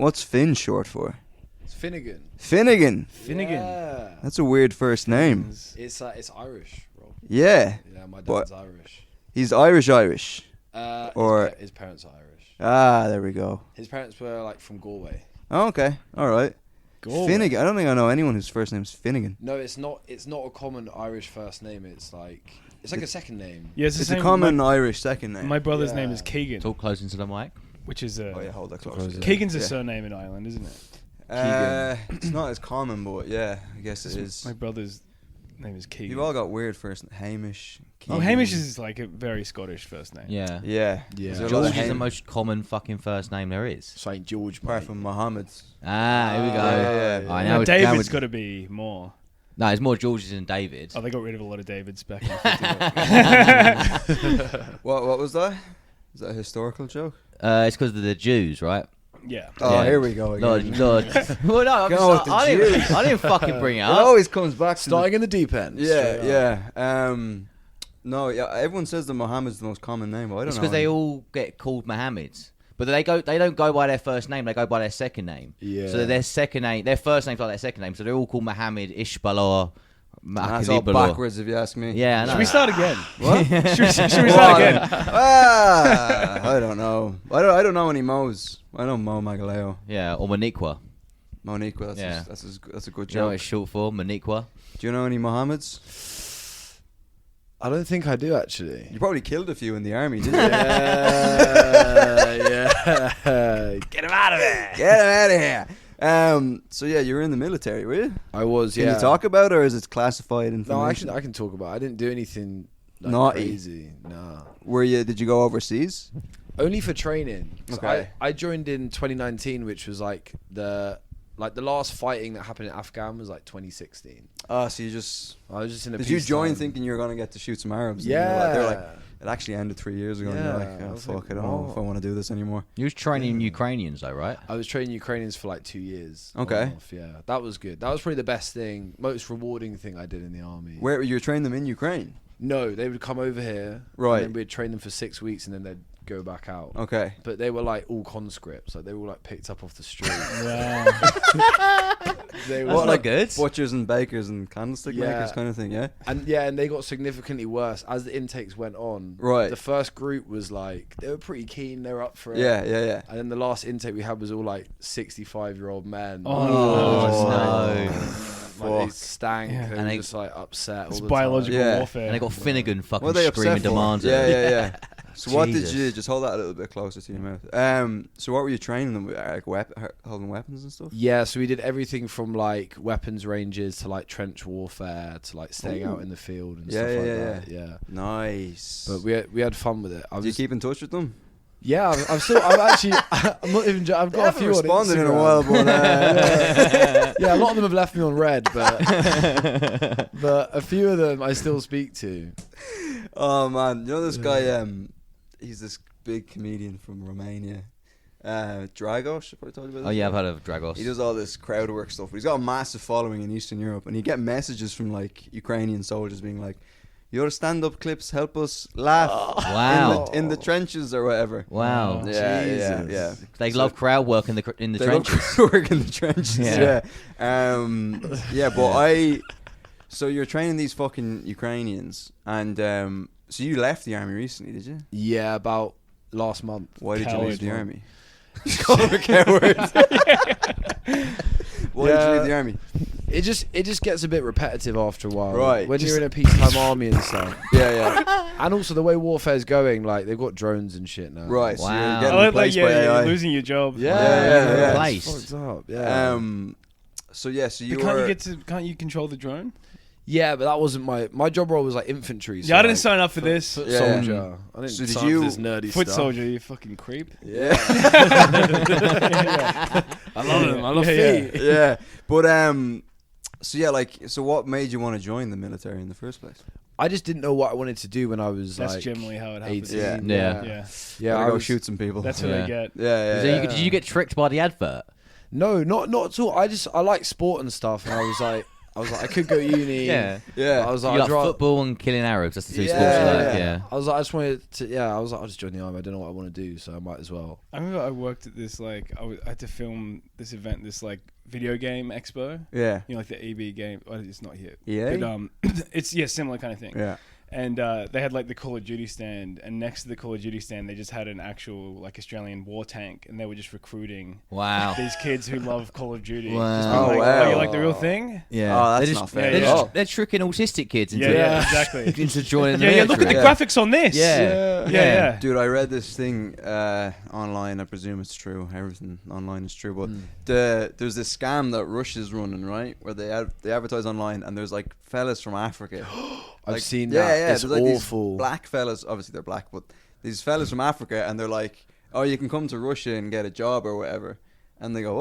What's Finn short for? It's Finnegan. Finnegan. Yeah. That's a weird first name. It's Irish, bro. Yeah. Yeah, my dad's Irish. He's Irish. Or his parents are Irish. Ah, there we go. His parents were like from Galway. Oh, okay. All right. Galway. Finnegan. I don't think I know anyone whose first name's Finnegan. No, it's not. It's not a common Irish first name. It's like a second name. Yeah, It's a common Irish second name. My brother's name is Keegan, Talk close into the mic. which is Oh yeah, hold that close. Keegan's a surname in Ireland, isn't it? It's not as common, but yeah, I guess it is. My brother's name is Keegan. You've all got weird first names. Hamish. Keegan. Hamish is like a very Scottish first name. Yeah. Yeah. Yeah. There's a lot George of is the Ham- most common fucking first name there is. Saint George, apart mate. from Muhammad's. Ah, here we go. Yeah. I No, know. David's got to be more. No, it's more George's than David. Oh, they got rid of a lot of Davids back in the 50s. What was that? Is that a historical joke? It's because of the Jews, right? Yeah. Oh, Yeah. here we go again. Lord. Well, no, Go with the I didn't fucking bring it It up. always comes back to Starting in the deep end. yeah. No, yeah. Everyone says that Muhammad's the most common name, but I don't It's know. because they all get called Mohammeds. But they don't go by their first name, they go by their second name. Yeah. So their second name, their first name's like their second name. So they're all called Mohammed, Ishbalor, That's all Makazibalor. backwards, if you ask me. Yeah, I know. Should we start again? What? should we start again? I don't know. I don't know any Mo's. I know Mo Magaleo. Yeah, or Moniqua. Moniqua. Yeah. That's a good Do you know what joke. it's short for? Moniqua. Do you know any Mohammeds? I don't think I do actually. You probably killed a few in the army, didn't you? Yeah. Get him out of there. Get him out of here. So yeah, you were in the military, were you? I was. Can you talk about it, or is it classified information? No, I can talk about it. I didn't do anything Naughty. crazy. Nah. Did you go overseas? Only for training. So Okay. I joined in 2019, which was like the last fighting that happened in Afghan was like 2016. Oh, so you just... I was just in a Did you join peacetime. thinking you were going to get to shoot some Arabs? Yeah. They're like, it actually ended 3 years ago. And you're Yeah, like, I oh, was fuck, like, I don't know if I what? want to do this anymore. You was training Ukrainians though, right? I was training Ukrainians for like 2 years. Okay. on and off, yeah. That was good. That was probably the best thing, most rewarding thing I did in the army. Where you trained them in Ukraine? No, they would come over here. Right. And then we'd train them for 6 weeks and then they'd go back out. Okay. But they were like all conscripts. Like they were all like picked up off the street. Wow. They That's were not good. Butchers and bakers and candlestick Yeah. makers kind of thing, yeah? And they got significantly worse as the intakes went on. Right. The first group was like they were pretty keen, they were up for it. Yeah. And then the last intake we had was all like 65-year-old men. Oh, no. Like, they stank Yeah. and, And they- just like upset It's all the biological Yeah. warfare. And they got Finnegan fucking What are they screaming upset for? demands. Yeah. So what did Jesus. you... Just hold that a little bit closer to your mouth. So what were you training them with? Like holding weapons and stuff? Yeah, so we did everything from like weapons ranges to like trench warfare to like staying out in the field and stuff like that. Yeah. Nice. But we had fun with it. Do you keep in touch with them? Yeah, I'm actually I'm not even I've got a few responded on in a Instagram. while, but Yeah, a lot of them have left me on red, but a few of them I still speak to. oh man, you know this guy? He's this big comedian from Romania, Dragos. Have I told you about this? Oh yeah, I've heard of Dragos. He does all this crowd work stuff, but he's got a massive following in Eastern Europe, and you get messages from like Ukrainian soldiers being like, "Your stand-up clips help us laugh Wow. in the trenches or whatever." Wow. Yeah. They love crowd work in the They trenches. love work in the trenches. Yeah. But so you're training these fucking Ukrainians, and so you left the army recently, did you? Yeah, about last month. Why did you Coward, leave the man. army? Call him a coward. Why did you leave the army? It just gets a bit repetitive after a while. Right. When you're in a peacetime army and stuff. Yeah. And also the way warfare's going, like they've got drones and shit now. Right. So Wow. you're I getting like replaced by you're AI. losing your job. Yeah. Replaced. It's fucked up. Yeah. So yeah. So you But can't you control the drone? Yeah, but that wasn't my job role was like infantry. So Yeah, I didn't like, sign up for this. Foot Yeah. soldier. I didn't So did sign up you- for this nerdy Foot stuff. soldier, you fucking creep. Yeah. I love them. I love Yeah. feet. Yeah. But so what made you want to join the military in the first place? I just didn't know what I wanted to do when I was That's like generally how it happens. 18. Yeah. Yeah. Yeah, Gotta I go was, shoot some people. That's what Yeah. I get. Yeah. So did you get tricked by the advert? No, not at all. I like sport and stuff, and I was like, I was like, I could go uni. Yeah. But I was like, You I'd like rather. football and killing Arabs. That's the two Yeah, sports you like. yeah. Yeah. I was like, I just wanted to. Yeah, I was like, I'll just join the army. I don't know what I want to do, so I might as well. I remember I worked at this I had to film this event, this video game expo. Yeah. You know, like the EB game. Well, it's not here. EA? But it's similar kind of thing. Yeah. And they had the Call of Duty stand, and next to the Call of Duty stand, they just had an actual Australian war tank, and they were just recruiting Wow. these kids who love Call of Duty. Wow. Just being Oh, like, wow. oh, you like the real thing? Yeah. Oh, that's They're not just- fair. yeah, at yeah. all. They're tricking autistic kids into Yeah, exactly. into joining the Yeah, look at the military. graphics on this. Yeah. Yeah. Dude, I read this thing online. I presume it's true. Everything online is true. But there's this scam that Russia's running, right? Where they advertise online, and there's fellas from Africa. I've seen yeah, that. Yeah, It's there's these awful. black fellas. Obviously, they're black, but these fellas from Africa, and they're like, "Oh, you can come to Russia and get a job or whatever." And they go,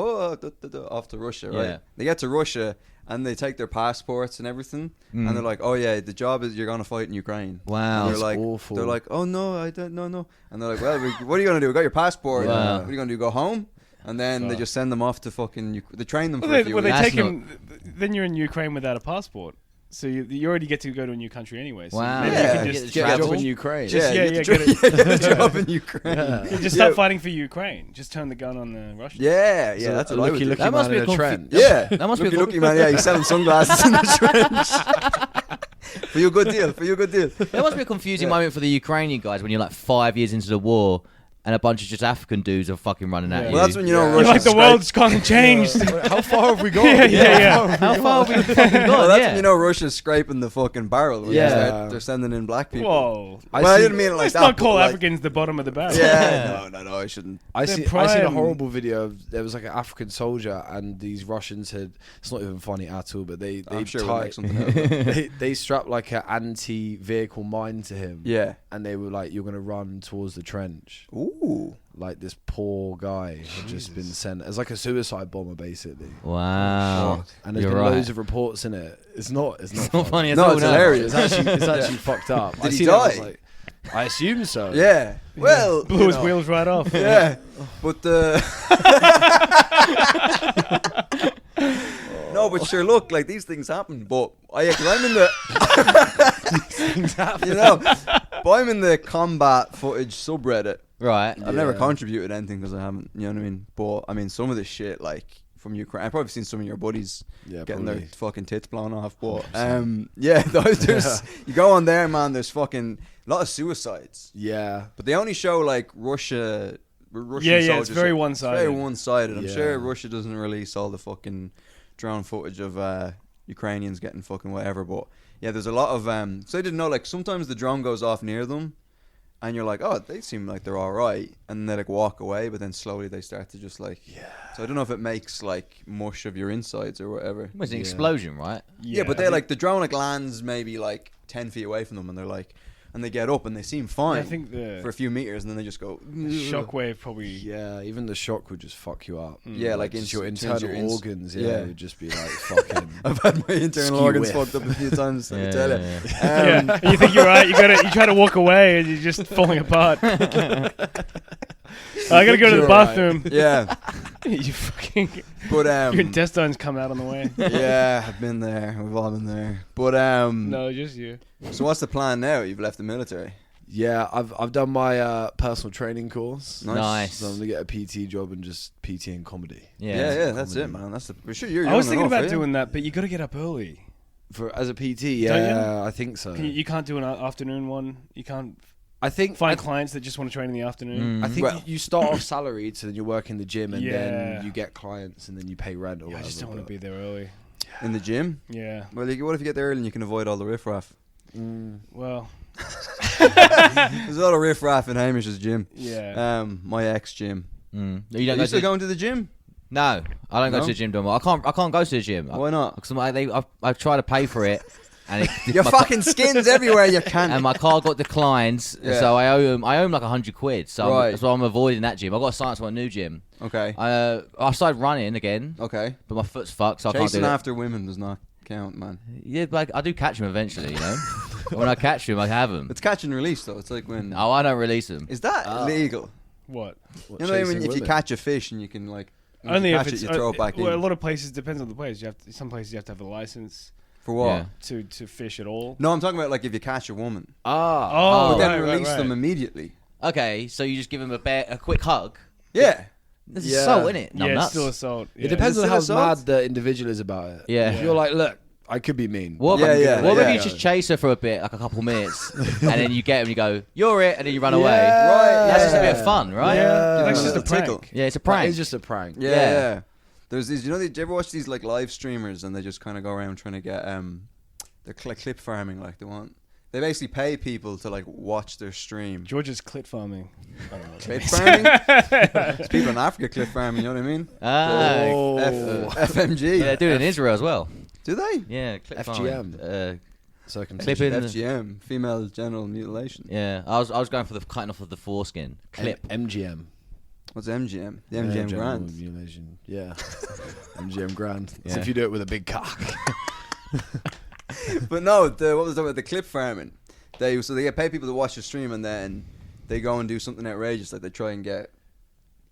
off to Russia, right? Yeah. They get to Russia and they take their passports and everything, and they're like, "Oh yeah, the job is you're gonna fight in Ukraine." Wow. And That's they're like, awful. They're like, "Oh no, I don't, no." And they're like, "Well, what are you gonna do? We got your passport. Wow. What are you gonna do? Go home?" And then they just send them off to fucking. They train them for Well, a few they weeks. That's take him. Then you're in Ukraine without a passport, so you already get to go to a new country anyway. So Wow. maybe Yeah. you Get can to just Get a job travel. in Ukraine. Just- yeah, get, get a, get a job in Ukraine. you just start fighting for Ukraine. Just turn the gun on the Russians. Yeah, So that's a what I would lucky, do. lucky That must man be in a a trench. Yeah, That must be lucky, a lucky man. Yeah, he's selling sunglasses in the trench. For you, good deal. For you, good deal. There must be a confusing moment for the Ukrainian guys when you're 5 years into the war and a bunch of just African dudes are fucking running at Yeah. you. Well, that's when you know Yeah. You're Russia's like the scrape- world's gone and changed. How far have we gone? Yeah. How far have we fucking gone? Well, that's yeah. when you know Russia's scraping the fucking barrel. When Yeah. they're sending in black people. Whoa. Well, I didn't mean it like Let's that. not but call like- Africans the bottom of the barrel. Yeah, no, I shouldn't. I They're seen a prime. horrible video. There was an African soldier, and these Russians had. It's not even funny at all, but they I'm sure we'll make tied. something out of it. They strapped an anti-vehicle mine to him. Yeah. And they were like, "You're gonna run towards the trench." Ooh. Like this poor guy had just been sent as a suicide bomber, basically. Wow. And there's You're been right. loads of reports in it. It's not funny at No, all. it's hilarious. It's actually fucked up. Did he seen it, I was die? like, I assume so. Yeah. Well, Blew you his know. wheels right off. Yeah. But no, but sure, look, these things happen. But because I'm in the but I'm in the combat footage subreddit. Right. I've never Yeah. contributed anything because I haven't. You know what I mean? But I mean, some of the shit from Ukraine. I've probably seen some of your buddies Yeah, getting probably. their fucking tits blown off. But yeah, there's you go on there, man. There's fucking a lot of suicides. Yeah. But they only show Russian Yeah, it's soldiers. very It's one-sided. very one-sided. I'm Yeah. sure Russia doesn't release all the fucking drone footage of Ukrainians getting fucking whatever. But yeah, there's a lot of so I didn't know sometimes the drone goes off near them, and you're like, oh, they seem like they're all right, and they walk away, but then slowly they start to just yeah. So I don't know if it makes mush of your insides or whatever. Well, it's an Yeah. explosion, right? Yeah, but they the drone lands maybe 10 feet away from them, and they're and they get up and they seem fine I think for a few meters, and then they just go. shockwave probably. Yeah, even the shock would just fuck you up. Yeah, just your into internal organs. Yeah, yeah. would just be fucking. I've had my internal Skew organs whiff. fucked up a few times. I can Yeah, tell you. yeah, Yeah, you think you're right. You try to walk away and you're just falling apart. I gotta go to the You're right. bathroom. Yeah, You fucking but your intestines come out on the way. yeah, I've been there. We've all been there. But No, just you. so what's the plan now? You've left the military. Yeah, I've done my personal training course. Nice. So I'm gonna get a PT job and just PT in comedy. Yeah. That's it, man. That's for sure. You're I was young thinking enough, about are you? doing that, but you gotta get up early. For as a PT, Don't yeah, I think so. You can't do an afternoon one. You can't I think find clients that just want to train in the afternoon. I think Well- you start off salaried, so then you work in the gym, and Yeah. then you get clients, and then you pay rent or Yeah, I whatever. just don't want to but- be there early. In the gym. Yeah. Well, what if you get there early and you can avoid all the riffraff? Well. There's a lot of riffraff in Hamish's gym. Yeah. My ex gym. You Are don't you go still to going to the gym? No, I don't go No? to the gym no more. I can't go to the gym. Why not? Because I've tried to pay for it, and Your my fucking skin's everywhere. You can't. and my card got declined, Yeah. so I owe him like £100. So Right. so I'm avoiding that gym. I've got to sign up to a new gym. Okay. I started running again, Okay. but my foot's fucked, so I can't Chasing do it. after women does not count, man. Yeah, but I do catch them eventually, you know. When I catch them, I have them. It's catch and release though. It's like when. No, I don't release them. Is that illegal? What? You know what I mean? If you catch a fish and you can Only you if catch it's it, you throw it back well, in. a lot of places depends on the place. Some places you have to have a license For what? Yeah. to fish at all. No, I'm talking about like if you catch a woman, Oh, but then right, release right. them immediately. Okay, so you just give him a quick hug. Yeah. This Yeah. is assault, isn't it? Yeah, it's Nuts. still assault. It Yeah. depends Is on it how assault? mad the individual is about it. Yeah. If you're like, look, I could be mean. What Yeah, about, yeah, what yeah. if you just chase her for a bit, like a couple minutes, and then you get him and you go, "You're it," and then you run away. Right, That's just a bit yeah. of fun, right? Yeah. That's Yeah. just a It's a tickle. prank. Yeah, it's a Prank. prank. It's just a prank. Yeah, Yeah. yeah. There's these. Do you ever watch these like live streamers and they just kind of go around trying to get they're clip farming like they want. They basically pay people to like watch their stream. Georgia's clit farming. I don't know what Clip that farming? There's people in Africa clip farming. You know what I mean? Ah, FMG. yeah, they do it in Israel as well. Do they? Yeah, clip FGM. farming. Circumcision. Clip in. FGM, female genital mutilation. Yeah, I was going for the cutting off of the foreskin. Clip. MGM. What's MGM? The MGM Genital Grand. mutilation. Yeah. MGM Grand. So Yeah. if you do it with a big cock. But no, what was that with the clip farming? They get paid people to watch the stream and then they go and do something outrageous, like they try and get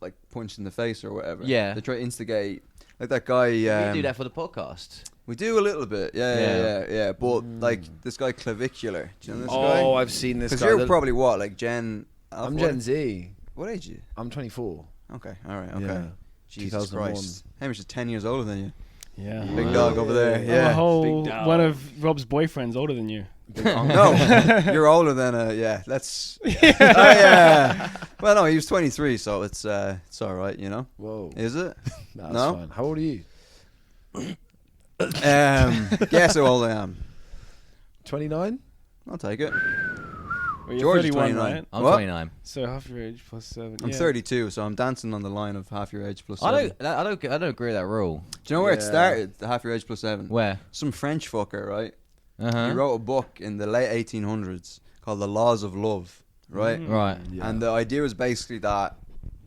like punched in the face or whatever. Yeah. They try to instigate, like that guy. We do that for the podcast. We do a little bit, yeah. But like this guy Clavicular, do you know this guy? Oh, I've seen this Because guy. you're probably what, like Gen? I'm what- Gen Z. What age are you? I'm 24. Okay, all right, okay. Yeah. Jesus 2001. Christ, Hamish is 10 years older than you. Yeah. Big dog over there. I'm a Yeah. whole Big dog. one of Rob's boyfriends older than you. No, you're older than yeah. Let's. Yeah. Well, no, he was 23, so it's all right, you know. Whoa. Is it? That's No? fine. How old are you? Guess how old I am. 29? I'll take it. Well, you're George is 31, 29. right? I'm What? 29. So half your age plus 7. I'm 32, so I'm dancing on the line of half your age plus 7. I don't agree with that rule. Do you know where it Yeah. started? The half your age plus 7. Where? Some French fucker, right? Uh-huh. He wrote a book in the late 1800s called The Laws of Love, right? Right. Yeah. And the idea was basically that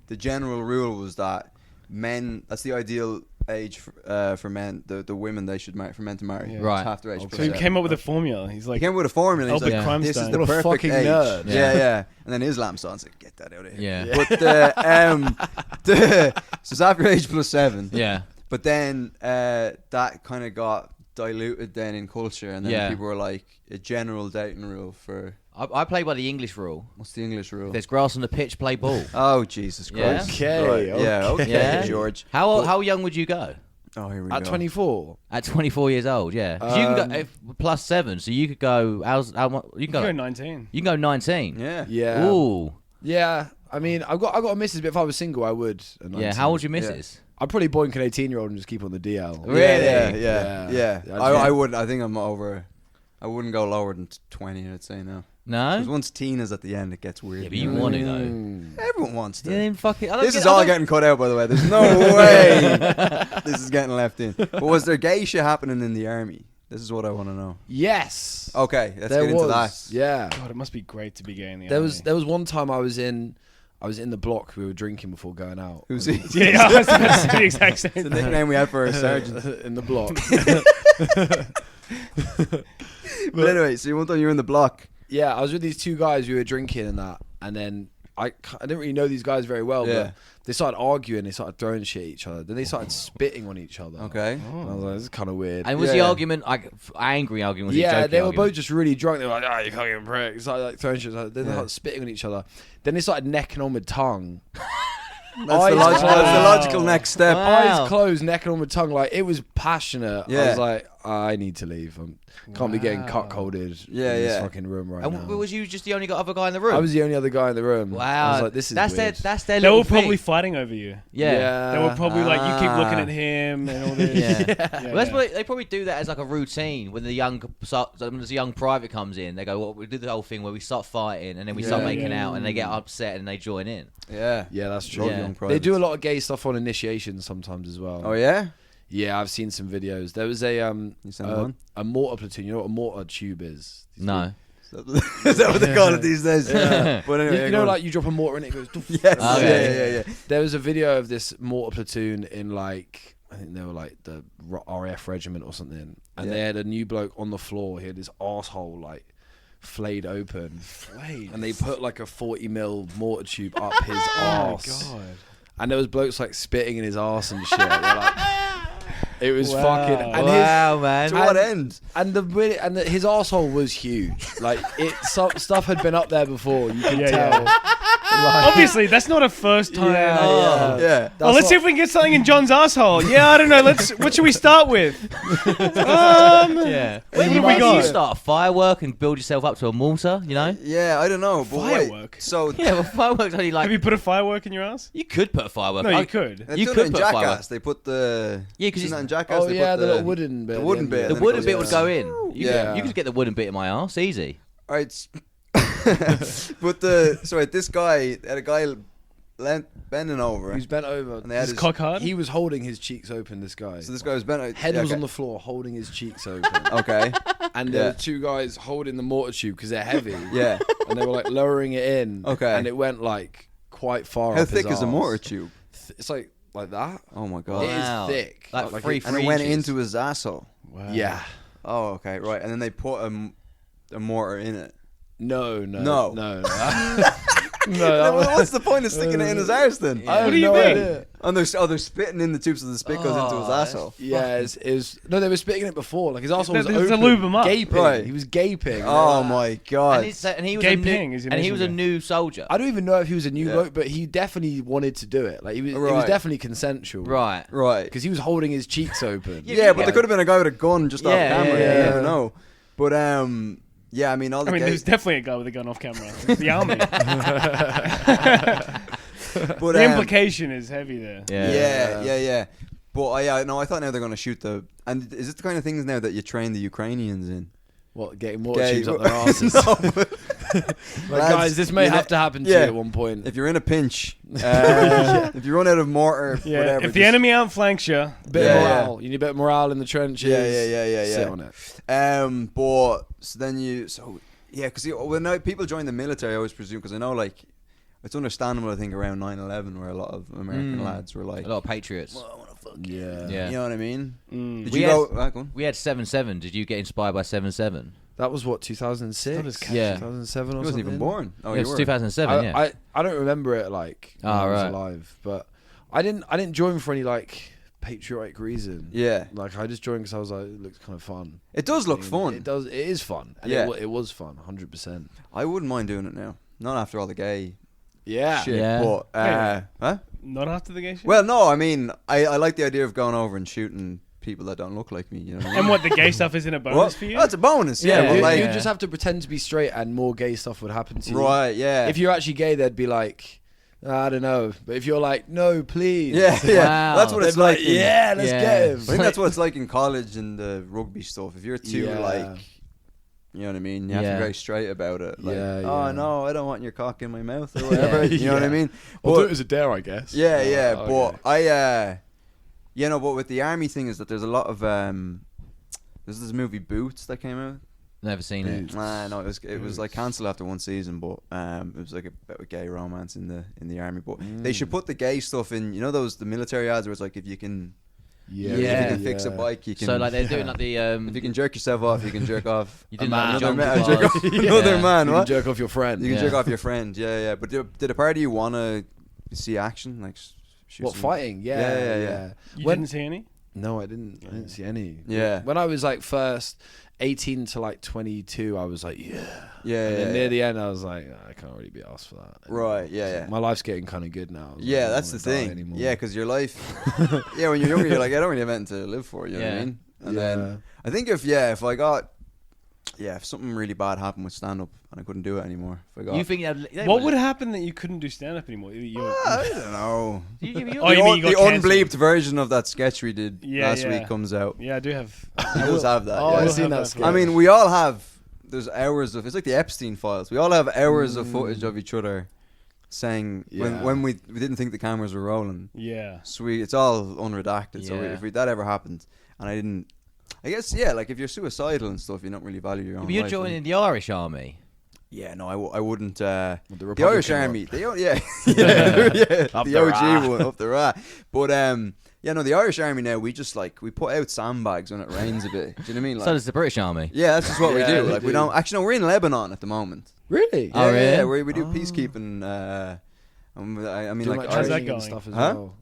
the general rule was that men, that's the ideal age for men, the women they should marry, for men to marry. Yeah. It's Right. half their age Okay. plus So he 7. came up with a formula. He's He like, came up with a formula. He's Albert like, Crumb this is style. the What a perfect fucking age. nerd. Yeah, yeah. And then Islam starts like, get that out of here. Yeah. But so it's after age plus 7. Yeah. But then that kind of got diluted then in culture, and then Yeah. people were like a general dating rule for I play by the English rule. what's the English rule? If there's grass on the pitch, play ball. Oh Jesus Yeah. Christ! Okay, Right, yeah, okay. okay, Yeah. George. How young would you go? Oh, here we At go. 24? At 24 years old, yeah. 'Cause you can go plus 7, so you could go. You can go. you're 19. You can go 19. Yeah. Yeah. Ooh. Yeah. I mean, I've got a missus, but if I was single, I would. at Yeah. 19. How old's your missus? I'd probably boink an 18-year-old and just keep on the DL. Really? Yeah. Yeah. I would. I think I'm over. I wouldn't go lower than 20. I'd say no. Because No. once teen is at the end, it gets weird. Yeah, but you want to though. Everyone wants to. Yeah, then fucking. This is all getting cut out, by the way. There's no way this is getting left in. But was there gay shit happening in the army? This is what I want to know. Yes. Okay, let's There get into was. that. Yeah. God, it must be great to be gay in the There army. was one time I was in the block. We were drinking before going out. Who's he? Yeah, I was going to say the exact same It's the thing. nickname we had for our sergeant. in the block. But anyway, so one time you were in the block. Yeah, I was with these two guys. We were drinking and that, and then I didn't really know these guys very well, Yeah. but they started arguing. They started throwing shit at each other. Then they started spitting on each other. Okay. And I was like, this is kind of weird. And was Yeah, the yeah. argument like angry argument? Was it Yeah, jokey they were argument? both just really drunk. They were like, you can't get prick. It's like throwing shit. Then they started spitting on each other. Then they started necking on with tongue. That's the logical next step. Wow. Eyes closed, necking on with tongue. Like, it was passionate. I Yeah. was like, I need to leave. Can't be getting Wow. cuckolded Yeah, in this yeah. fucking room right And now. was you just the only other guy in the room? I was the only other guy in the room. Wow. I was like, this is that's weird. That's their They little were probably thing. fighting over you. Yeah. They were probably like, you keep Ah. looking at him and all this. Yeah. Yeah, Well, that's yeah. what they probably do that as like a routine when the young private comes in. They go, "Well, we do the whole thing where we start fighting and then we start Yeah. making Yeah. out and they get upset and they join in." Yeah. Yeah, that's true. Love Yeah. young They privates. do a lot of gay stuff on initiations sometimes as well. Oh yeah. Yeah, I've seen some videos. There was a You sent one? a mortar platoon. You know what a mortar tube is? No. Is that what they call it these days? Yeah. But You, anyway, you go know, on. like you drop a mortar and it goes. Doof. Yes. Okay. Yeah. There was a video of this mortar platoon in like I think they were like the RAF regiment or something, and Yeah. they had a new bloke on the floor. He had his arsehole like flayed open, Flayed. and they put like a 40 mil mortar tube up his Oh, arse. God. and there was blokes like spitting in his arse and shit. They're like, it was Wow. fucking. And Wow, man. To what end? And his arsehole was huge. Like stuff had been up there before. You could Yeah, tell. Like, Obviously, that's not a first time. yeah. Yeah. Well, let's see if we can get something in John's asshole. Yeah, I don't know. What should we start with? Yeah. What have we Why don't got? you start a firework and build yourself up to a mortar, you know? Yeah, I don't know. But wait, Firework? so Yeah, well, fireworks only like... Have you put a firework in your ass? You could put a firework. No, I- you could. they've You done could it in put a firework. Jackass. They put the Yeah, 'cause isn't that it's- in Jackass? Oh they yeah, put the little wooden bit. the wooden bit. The and then it wooden goes bit would down. go in. You Yeah. could just get the wooden bit in my arse, easy. All right. But this guy had a guy bending over. He was bent over. And they had Is his, cock hard? He was holding his cheeks open. This guy. so this guy was bent over. Head yeah, was okay. on the floor, holding his cheeks open. Okay. And there Yeah. were two guys holding the mortar tube because they're heavy. Yeah. And they were like lowering it in. Okay. And it went like quite far. How up his thick is a arse. mortar tube? It's like that. Oh my It god. Wow. is thick. Like Like three it- And it went into his asshole. Wow. Yeah. Oh, okay, right. And then they put a mortar in it. No. No. No. No. What's the point of sticking it in his arse then? I have What do you no mean? idea. And they're spitting in the tube so the spit goes into his asshole. Yeah, no, they were spitting it before. Like his arsehole was To open, lube him up. gaping. Right. He was gaping. Oh my god. And he was Gaping is your and he initial was a guess. new soldier. I don't even know if he was a new Yeah. bloke, but he definitely wanted to do it. Like it was Right. definitely consensual. Right. Right. Because he was holding his cheeks open. Yeah, but there could have been a guy with a gun just off Yeah, camera. yeah, You yeah. never know. But yeah, I mean all the I mean, gay- there's definitely a guy with a gun off camera. It's the army. but, The implication is heavy there. Yeah. But I thought now they're going to shoot the. And is it the kind of things now that you train the Ukrainians in? What, getting mortar Gay- tubes up their asses? No, but- Like, Lads, guys, this may you have know- to happen to yeah. you at one point. if you're in a pinch, if you run out of mortar, Yeah. whatever. If the enemy outflanks you, Bit Yeah, of yeah. morale. You need a bit of morale in the trenches. Yeah. Sit on it. But so then because when people join the military, I always presume because I know like it's understandable. I think around 9/11, where a lot of American lads were like, A lot of patriots. "Well, I want to fuck Yeah. Yeah. You know what I mean? Mm. Did We you had- go? Go on. We had 7/7. Did you get inspired by 7/7? That was what, 2006? Not as catchy. Yeah. 2007 or He wasn't even something? born. Oh, Yeah, you it was were. 2007. Yeah. I don't remember it like when I was right. alive, but I didn't join for any like patriotic reason. Yeah, Like I just joined because I was like, it looks kind of fun. it does look I mean, fun. It does. It is fun. And Yeah. it was fun, 100%. I wouldn't mind doing it now. Not after all the gay Yeah. shit. Yeah. But huh? not after the gay shit. Well, no. I mean, I like the idea of going over and shooting people that don't look like me. You know. What I mean? And what, the gay stuff isn't a bonus Well, for you? that's a bonus. Yeah, but you, like, you just have to pretend to be straight, and more gay stuff would happen to you. right. Yeah. If you're actually gay, they'd be like, I don't know. But if you're like, no, please. yeah. Wow. That's what They'd it's be like, like. in- yeah, let's Yeah. get him. I think that's what it's like in college and the rugby stuff. If you're too Yeah. like, you know what I mean, you have to Yeah. be very straight about it. Like, Yeah, oh yeah. no, I don't want your cock in my mouth or whatever. You know what I Yeah. mean? I'll do But- it as a dare, I guess. Yeah, Oh, but okay. but with the army thing is that there's a lot of there's this movie Boots that came out. Never seen it. No, it was like cancelled after one season, but it was like a bit of gay romance in the army. But they should put the gay stuff in. You know the military ads where it's like if you can Yeah. if you Yeah. can fix a bike, you can. So like they're doing like the if you can jerk yourself off, you can jerk off. You didn't like the another man. jungle Jerk bars. off another Yeah. man. You What? can jerk off your friend. You can Yeah. jerk off your friend. Yeah. But did a part of you want to see action, like shoot? What, some- fighting? Yeah. You When- didn't see any? No, I didn't see any. Yeah. When I was like first 18 to like 22, I was like, yeah. Yeah. And then yeah, near yeah. the end, I was like, I can't really be asked for that. Right. Yeah. My life's getting kind of good now. I Yeah, don't that's the wanna die thing. anymore. Yeah, because your life. Yeah, when you're younger, you're like, I don't really have anything to live for. You know what I Yeah. mean? And Yeah. then I think if something really bad happened with stand up and I couldn't do it anymore, if I got. You think What would happen that you couldn't do stand up anymore? I don't know. You, you, Oh, you mean you got the cancelled? unbleeped version of that sketch we did Yeah, last yeah. week comes out. Yeah, I do have. He does have that. Oh, yeah. I've We'll seen have that that sketch. I mean, we all have. There's hours of. It's like the Epstein files. We all have hours of footage of each other saying Yeah. when we didn't think the cameras were rolling. Yeah. So it's all unredacted. So Yeah. if that ever happened, and I didn't, I guess like if you're suicidal and stuff, you don't really value your own You're life. joining the Irish army. Yeah, no, I wouldn't. The The Republican Irish one. Army, yeah, Up the the OG rat. one up the rat. But the Irish Army now we just we put out sandbags when it rains a bit. Do you know what I mean? So does the British army. Yeah, that's just what Yeah, we do. they Like we do. don't actually. No, we're in Lebanon at the moment. Really? Oh, really? Yeah, we do peacekeeping. I mean, Doing, like, how's that training and going? stuff as Huh? well.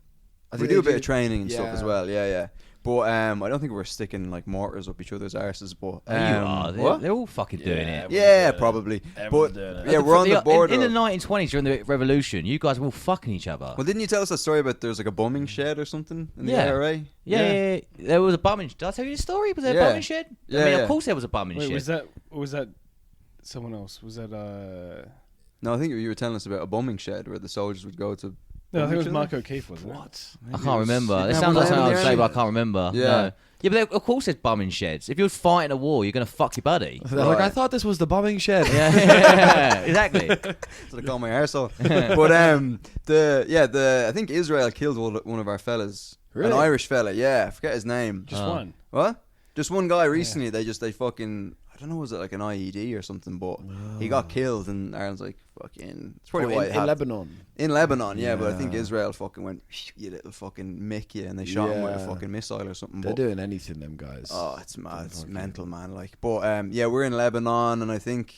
I we think do a they bit of training and stuff as Yeah. well. Yeah. But I don't think we're sticking like mortars up each other's arses. But You are. They're, what? they're all fucking doing it. Yeah, probably. Everyone's But doing it. yeah, we're on the border. In the of- 1920s during the revolution, you guys were all fucking each other. Well, didn't you tell us that story about there's like a bombing shed or something in the Yeah. IRA? Yeah. There was a bumming. Did I tell you the story? Was there Yeah. a bumming shed? I Yeah, mean, yeah. of course there was a bumming Wait, shed. was that someone else? Was that No, I think you were telling us about a bombing shed where the soldiers would go to. No, I think it was Each other? Mark O'Keefe, wasn't it? What? I can't remember. Didn't It have sounds one like something in I'd the say, but I army? can't remember. Yeah. No. Yeah, but of course there's bumming sheds. If you're fighting a war, you're going to fuck your buddy. They're like, Right. I thought this was the bombing shed. Yeah, exactly. So they call my arsehole. But I think Israel killed one of our fellas. Really? An Irish fella, yeah. I forget his name. Just Oh. one. What? Just one guy recently. They fucking, I don't know, was it like an IED or something? But he got killed, and Ireland's like fucking. It's probably why it in happened. Lebanon. In Lebanon, yeah, but I think Yeah. Israel fucking went, you little fucking mick, yeah, and they shot him with a Yeah. fucking missile or something. They're But, doing anything, them guys. oh, it's mad, it's Fucking- mental, man. Like, but yeah, we're in Lebanon, and I think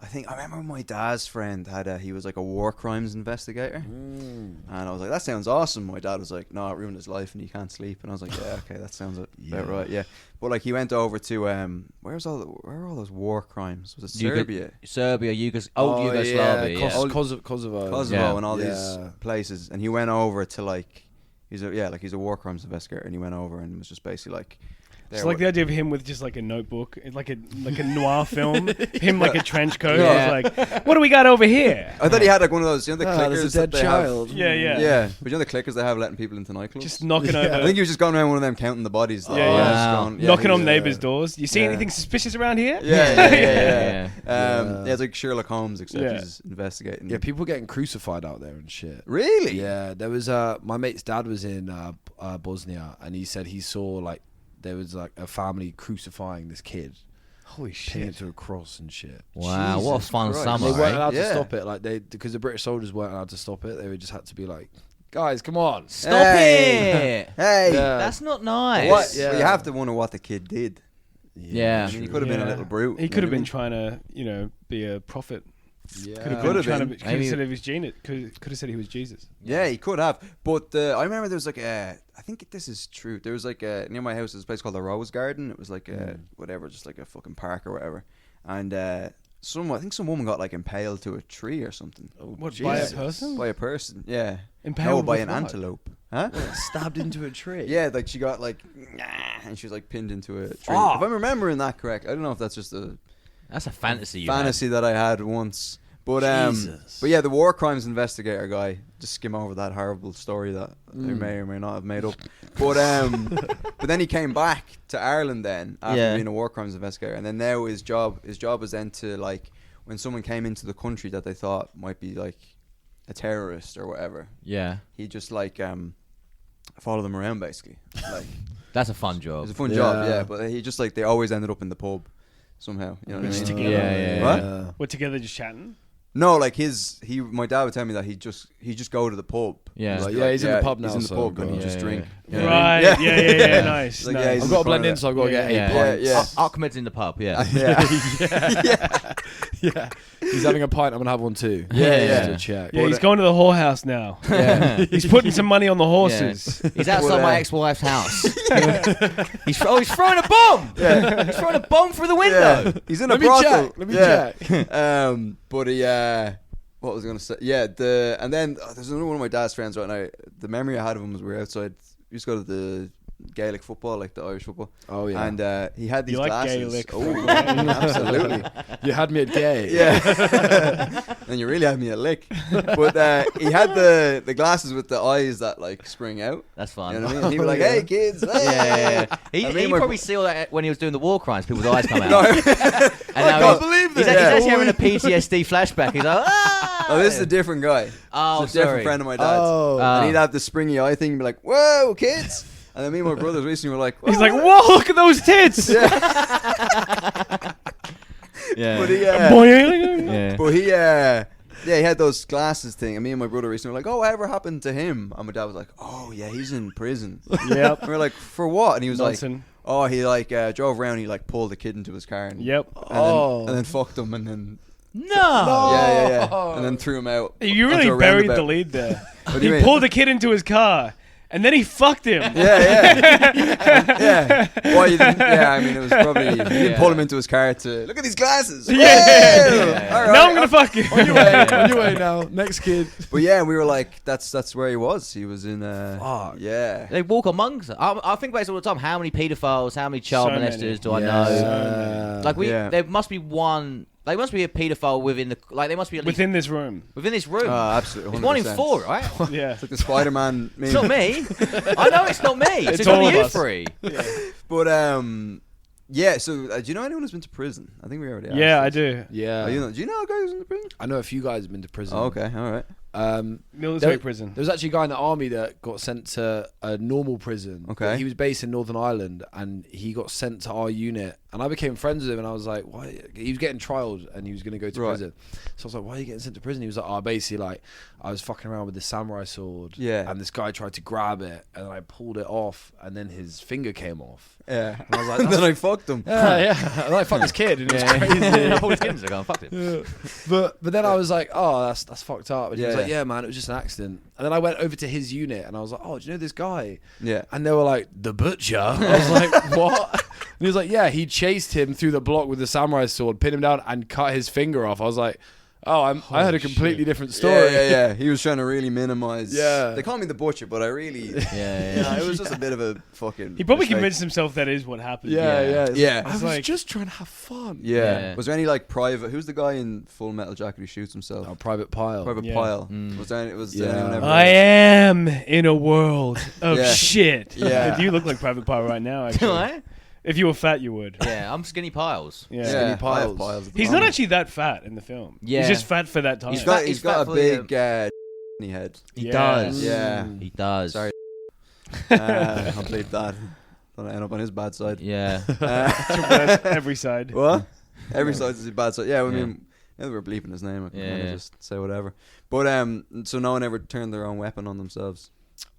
I remember my dad's friend he was like a war crimes investigator, and I was like, that sounds awesome. My dad was like, no, it ruined his life, and he can't sleep. And I was like, yeah, okay, that sounds about Yeah. right, yeah. But like, he went over to where are all those war crimes? Was it Serbia? Serbia, Yugoslavia. Yeah. Kosovo. Kosovo Yeah. and all these Yeah. places, and he went over to like he's a war crimes investigator, and he went over and was just basically like, It's like the idea of him with just like a notebook, like a noir film, him like a trench coat. Yeah. I was like, what do we got over here? I thought he had like one of those, the There's clickers a dead that they child. Yeah, yeah. have. Yeah, but the clickers they have letting people into nightclubs. Just knocking Yeah. over, I think he was just going around one of them counting the bodies. Like, Yeah, yeah. just Wow. going- yeah, knocking he on was- neighbors' doors. You see Yeah. anything suspicious around here? Yeah. Yeah. It's like Sherlock Holmes, except Yeah. he's investigating. Yeah, people getting crucified out there and shit. Really? Yeah, there was my mate's dad was in Bosnia, and he said he saw like there was like a family crucifying this kid, Holy pinning it shit. to a cross and shit. Wow, what a Jesus fun Christ. summer, They weren't eh? allowed to Yeah. stop it, like because the British soldiers weren't allowed to stop it. They would just had to be like, guys, come on. Stop Hey. it! Hey. Yeah. That's not nice. What? Yeah. Well, you have to wonder what the kid did. Yeah. I mean, he could have been a Yeah. little brute. He you could know have been what trying to, be a prophet. Yeah. Could have Could been have trying been. to. Could Maybe- have said he was Jesus. Could have said he was Jesus. Yeah, he could have. But I remember there was like I think this is true. There was like near my house, there's a place called the Rose Garden. It was like whatever, just like a fucking park or whatever. And I think some woman got like impaled to a tree or something. What, by a Jesus. person? By a person, yeah. Impaled No, by with an what? antelope. Huh? Stabbed into a tree. Yeah, like she got like, and she was like pinned into a tree. Fuck. If I'm remembering that correct, I don't know if that's just a That's a fantasy. fantasy that I had once. But Jesus. but yeah, the war crimes investigator guy, just skim over that horrible story that I may or may not have made up. But but then he came back to Ireland then after Yeah. being a war crimes investigator, and then now his job was then to like when someone came into the country that they thought might be like a terrorist or whatever, Yeah, he just like follow them around basically. Like that's a fun it job. was a fun job, Yeah. yeah. But he just like they always ended up in the pub somehow. You know what I Just mean? together. Yeah. What? We're together just chatting. No, like my dad would tell me that he just go to the pub. Yeah. Just Like, be yeah, he's in the pub now, He's in the so pub and he go- just Yeah, drink. yeah. You know what I Right. mean? Yeah. Nice. Like, nice. yeah, he's I've in got the to blend corner in, so I've got to get 8 Yeah. pints. Yeah. Ahmed's in the pub. Yeah. Yeah. Yeah. He's having a pint. I'm gonna have one too. Yeah. Just to check. Yeah, he's going to the whorehouse now. Yeah. He's putting some money on the horses. He's outside Well, my ex-wife's house. he's throwing a bomb. He's throwing a bomb through the window. Yeah. He's in a Let me brothel. check. Let me Yeah. check. But he what was I gonna say? Yeah, and then there's another one of my dad's friends right now. The memory I had of him was we were outside. We used to go to the Gaelic football, like the Irish football. Oh yeah. And he had these You like glasses. Gaelic Oh, football? absolutely. You had me at gay. Yeah. And you really had me a lick. But he had the glasses with the eyes that like spring out. That's fun. You know what I mean? And he'd be like, Yeah. "Hey kids, hey!" Yeah. He, I mean, he my probably bro- saw that when he was doing the war crimes. People's eyes come out. No. And now can't he's, believe he's, this. he's Yeah. actually having a PTSD flashback. He's like, ah! Oh, this is a different guy. Oh, It's a different sorry. friend of my dad's. Oh. And he'd have the springy eye thing and be like, "Whoa, kids!" And then me and my brothers recently were like, He's "Whoa." like, whoa, look at those tits. Yeah. But he, Boing. Yeah. but he, yeah, he had those glasses thing. And me and my brother recently were like, "Oh, whatever happened to him?" And my dad was like, "Oh, yeah, he's in prison." Yep. And we were like, "For what?" And he was Nonsense. like, "Oh, he like drove around. He like pulled the kid into his car. And, Yep. and Oh. then fucked him and then No. Yeah. And then threw him out. You onto really a buried roundabout. the lead there. What do He you mean? pulled the kid into his car, and then he fucked him. Yeah. Well, you didn't, I mean, it was probably you didn't pull him into his car to look at these glasses. Yeah. Yeah. All right. Now I'm gonna fuck you. On your way, on your way now. Next kid. But yeah, we were like, that's where he was. He was in. Fuck. Yeah. They walk amongst us. I think about this all the time. How many paedophiles, how many child So many. molesters do I Yeah. know? Like Yeah. there must be one. There must be a paedophile within the. Like there must be at least Within this room. within this room. Absolutely. It's 1 in 100%. 4, right? Yeah. It's like the Spider-Man meme. It's not me. I know it's not me. It's It's all only of you us. three. But yeah. So do you know anyone who's been to prison? I think we already. Yeah, I asked this. do. Yeah. Do you know a guy who's in the prison? I know a few guys have been to prison. Oh, okay. All right. Military There- prison. There was actually a guy in the army that got sent to a normal prison. Okay. He was based in Northern Ireland, and he got sent to our unit. And I became friends with him, and I was like, "Why?" He was getting trialed, and he was going to go to Right. prison. So I was like, "Why are you getting sent to prison?" He was like, "Oh, basically, like, I was fucking around with this samurai sword, Yeah. and this guy tried to grab it, and I pulled it off, and then his finger came off." Yeah. And I was like, And then I fucked him. yeah. And I fucked this kid, and it was crazy. I pulled his kids and fucked him. But then I was like, oh, that's fucked up. And he was Yeah. like, yeah, man, it was just an accident. And then I went over to his unit, and I was like, oh, do you know this guy? Yeah. And they were like, the butcher. I was like, what? And he was like, yeah, he chased him through the block with the samurai sword, pinned him down, and cut his finger off. I was like, oh, I had a completely different story. Yeah. He was trying to really minimize. Yeah. They call me the butcher, but I really. Yeah. It was just a bit of a fucking. He probably mistake. convinced himself that is what happened. Yeah. It's Yeah. like, I It's was like- just trying to have fun. Yeah. Yeah. Was there any like private? Who's the guy in Full Metal Jacket who shoots himself? Oh, Private Pile. Private Yeah. Pile. Mm. Was there? Was Yeah. anyone ever? I am in a world of Yeah. shit. Yeah. You look like Private Pile right now, Do actually. I? If you were fat, you would. Yeah, I'm Skinny Piles. Yeah. Skinny I have Piles. piles at the He's not moment. actually that fat in the film. Yeah. He's just fat for that time. He's fat- got fat a for the, big head. He Yeah. does. Yeah. He does. Sorry. I'll bleep that. Don't end up on his bad side. Yeah. Every side. What? Every side is a bad side. Yeah, I Yeah. mean, now that we're bleeping his name, I can Yeah, kind of yeah. just say whatever. But so no one ever turned their own weapon on themselves.